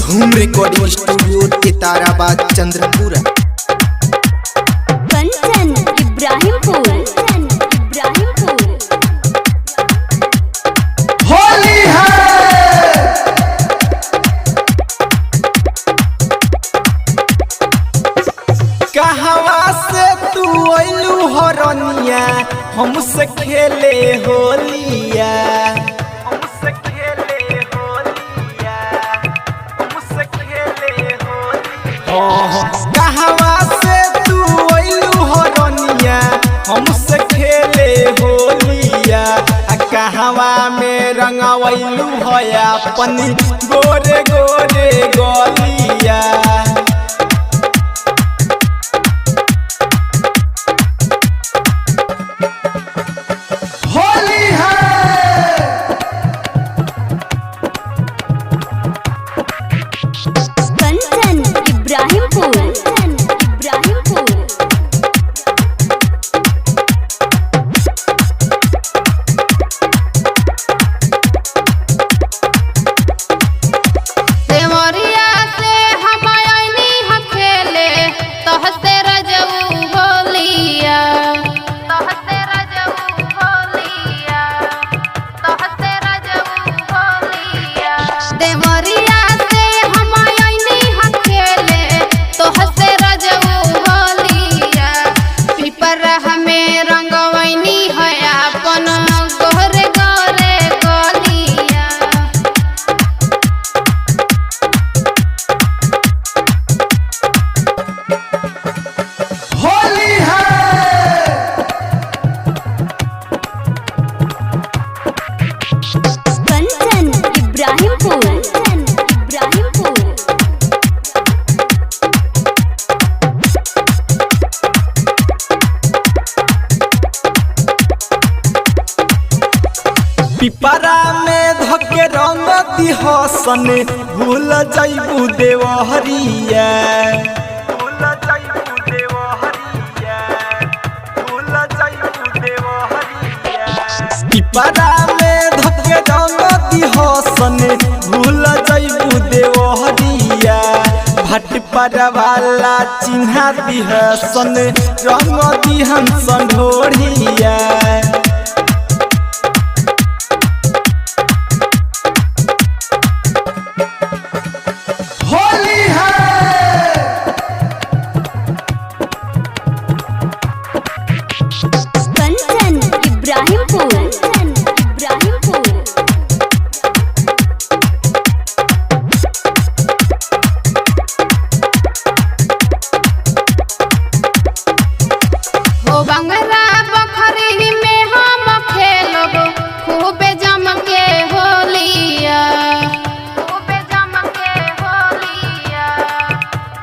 धूम recording studio तिताराबाद Chandrapura. Kanchan Ibrahimpur Holi है कहवा से तू अइलू हरनिया हमसे खेले होलिया। कहवा से तू अइलू हरनिया हमसे खेले होलिया। कहवा में रंगवैलू है अपनी गोरे गोरे गलिया। होली है कंचन इब्राहिमपुर देवरिया से हम आइनी हम खेले तोहसे रजऊ होलिया। तोहसे रजऊ होलिया। तोहसे रजऊ होलिया। देवरिया से हम आइनी हम खेले तोहसे रजऊ होलिया। पीपर हमें रंगवैनी है अपन गोरे गोरे गलिया। होली है कंचन इब्राहिमपुर पिपरा में धके रंग दिहसन भूल जइबू देवहरिया। भूल जइबू देवहरिया। भूल जइबू देवहरिया। पिपरा में धके रंग दिहसन भूल जइबू देवहरिया। भटपर वाला चिन्हा दिहसन रंग दिहन संढोरिया। होली है कंचन इब्राहिमपुर हो बंगला बखरी में हम खेलब खूबे जम के होलिया। खूबे जम के होलिया।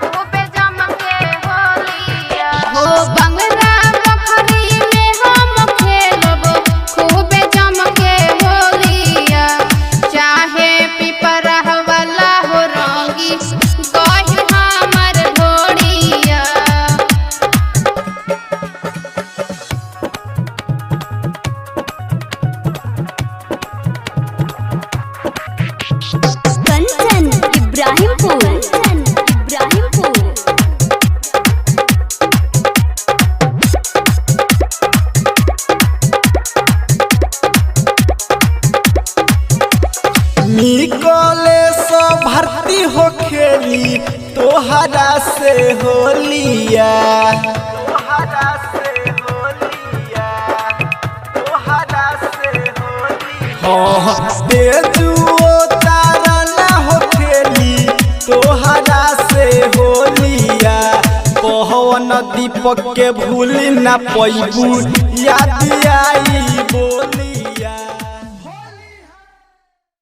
खूबे जम के होलिया। हो बंगला बखरी में हम खेलब खूबे जम के होलिया। चाहे पिपरा वाला हो रंगी कही हमर ढोड़िया। कंचन इब्राहिमपुर निकले सो भर्ती हो खेली तोहरा से होलिया। तोहरा से होलिया। तोहरा से होलिया। बेजुओ तारा ना हो खेली तोहरा से होलिया। पवन दीपक के भूल ना पैबू याद आई बोली।